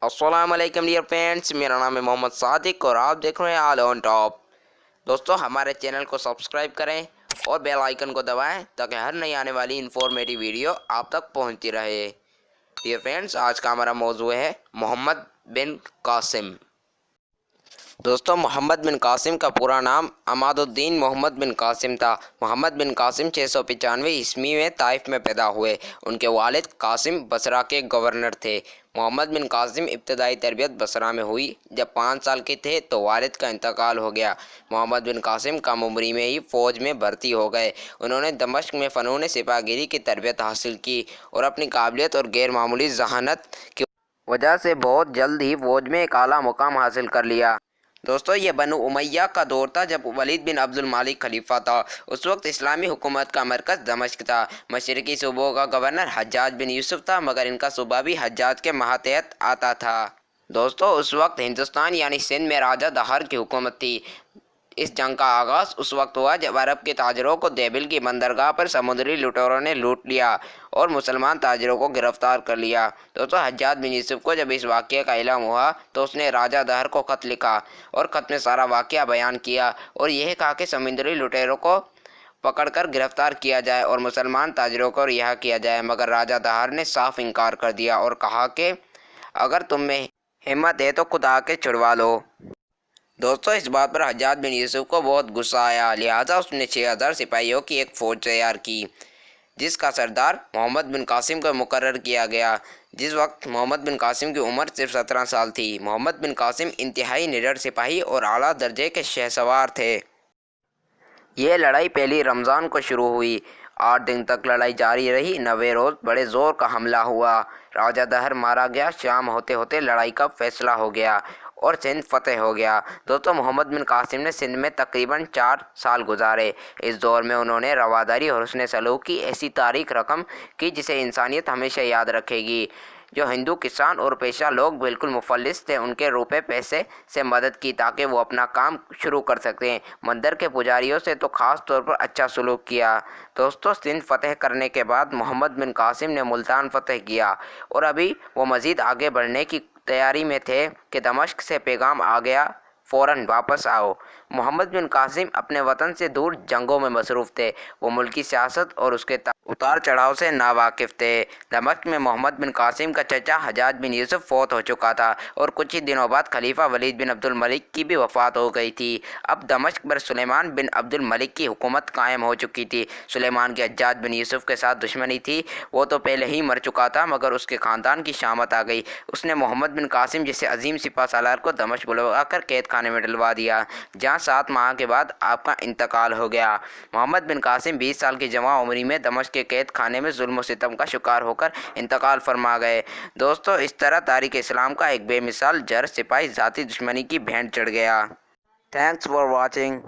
अस्सलाम वालेकुम dear friends, मेरा नाम है मोहम्मद सादिक और आप देख रहे हैं ऑल ऑन टॉप। दोस्तों, हमारे चैनल को सब्सक्राइब करें और बेल आइकन को दबाएं ताकि हर नई आने वाली इन्फॉर्मेटिव वीडियो आप तक पहुंचती रहे। डियर फ्रेंड्स, आज का हमारा मौजू है मोहम्मद बिन कासिम। दोस्तों, मोहम्मद बिन कासिम का पूरा नाम अमादुद्दीन मोहम्मद बिन कासिम था। मोहम्मद बिन कासिम 695 ईस्वी में ताइफ में पैदा हुए। उनके वालिद कासिम बसरा के गवर्नर थे। मोहम्मद बिन कासिम इब्तदाई तरबियत बसरा में हुई। जब 5 साल के थे तो वालिद का इंतकाल हो गया। मोहम्मद बिन कासिम कम उम्री में ही फ़ौज में भर्ती हो गए। उन्होंने दमिश्क में फ़नून सिपाहीगिरी की तरबियत हासिल की और अपनी काबिलियत और गैर मामूली जहानत की वजह से बहुत जल्द ही फ़ौज में एक आला मुकाम हासिल कर लिया। दोस्तों, ये बनु उमैया का दौर था जब वलीद बिन अब्दुल मालिक खलीफा था। उस वक्त इस्लामी हुकूमत का मरकज़ दमिश्क था। मशरक़ी सूबों का गवर्नर हज्जाज बिन यूसुफ था, मगर इनका सूबा भी हज्जाज के मातहत आता था। दोस्तों, उस वक्त हिंदुस्तान यानी सिंध में राजा दहर की हुकूमत थी। इस जंग का आगाज़ उस वक्त हुआ जब अरब के ताजरों को देबिल की बंदरगाह पर समुद्री लुटेरों ने लूट लिया और मुसलमान ताजरों को गिरफ्तार कर लिया। दोस्तों, हज्जाज बिन यूसुफ को जब इस वाक़ये का इल्म हुआ तो उसने राजा दहर को ख़त लिखा और ख़त में सारा वाक़या बयान किया और यह कहा कि समुद्री लुटेरों को पकड़कर गिरफ्तार किया जाए और मुसलमान ताजरों को रिहा किया जाए। मगर राजा दहर ने साफ इनकार कर दिया और कहा कि अगर तुम में हिम्मत है तो खुद आके छुड़वा लो। दोस्तों, इस बात पर हज्जाज बिन यूसुफ को बहुत गुस्सा आया, लिहाजा उसने 6000 सिपाहियों की एक फ़ौज तैयार की जिसका सरदार मोहम्मद बिन कासिम को मुकर्रर किया गया। जिस वक्त मोहम्मद बिन कासिम की उम्र सिर्फ 17 साल थी। मोहम्मद बिन कासिम इंतहाई निडर सिपाही और आला दर्जे के शहसवार थे। यह लड़ाई पहली रमज़ान को शुरू हुई। 8 दिन तक लड़ाई जारी रही। 9वें रोज़ बड़े ज़ोर का हमला हुआ। राजा दहर मारा गया। शाम होते होते लड़ाई का फैसला हो गया और सिंध फतेह हो गया। दोस्तों, मोहम्मद बिन कासिम ने सिंध में तकरीबन 4 साल गुजारे। इस दौर में उन्होंने रवादारी और हुस्न सलूक की ऐसी तारीख रकम की जिसे इंसानियत हमेशा याद रखेगी। जो हिंदू किसान और पेशा लोग बिल्कुल मुफल्लिस थे, उनके रुपए पैसे से मदद की ताकि वो अपना काम शुरू कर सकें। मंदिर के पुजारियों से तो ख़ास तौर पर अच्छा सलूक किया। दोस्तों, सिंध फतेह करने के बाद मोहम्मद बिन कासिम ने मुल्तान फतेह किया और अभी वो मज़ीद आगे बढ़ने की तैयारी में थे कि दमिश्क से पैगाम आ गया, फ़ौरन वापस आओ। मोहम्मद बिन कासिम अपने वतन से दूर जंगों में मसरूफ़ थे। वो मुल्की सियासत और उसके उतार चढ़ाव से नावाकिफ़ थे। दमिश्क में मोहम्मद बिन कासिम का चचा हज्जाज बिन यूसुफ फौत हो चुका था और कुछ ही दिनों बाद खलीफा वलीद बिन अब्दुल मलिक की भी वफ़ात हो गई थी। अब दमिश्क पर सुलेमान बिन अब्दुल मलिक की हुकूमत कायम हो चुकी थी। सुलेमान की हज्जाज बिन यूसुफ के साथ दुश्मनी थी। वो तो पहले ही मर चुका था, मगर उसके ख़ानदान की शामत आ गई। उसने मोहम्मद बिन कासिम जैसे अजीम सिपा सालार को दमिश्क बुलवा कर कैद खाने में डलवा दिया, जहाँ 7 माह के बाद आपका इंतकाल हो गया। मोहम्मद बिन कासिम 20 साल की जवां उम्री में दमिश्क के कैद खाने में जुल्म सितम का शिकार होकर इंतकाल फरमा गए। दोस्तों, इस तरह तारीख़ इस्लाम का एक बेमिसाल जर सिपाही ज़ाती दुश्मनी की भेंट चढ़ गया। Thanks for watching.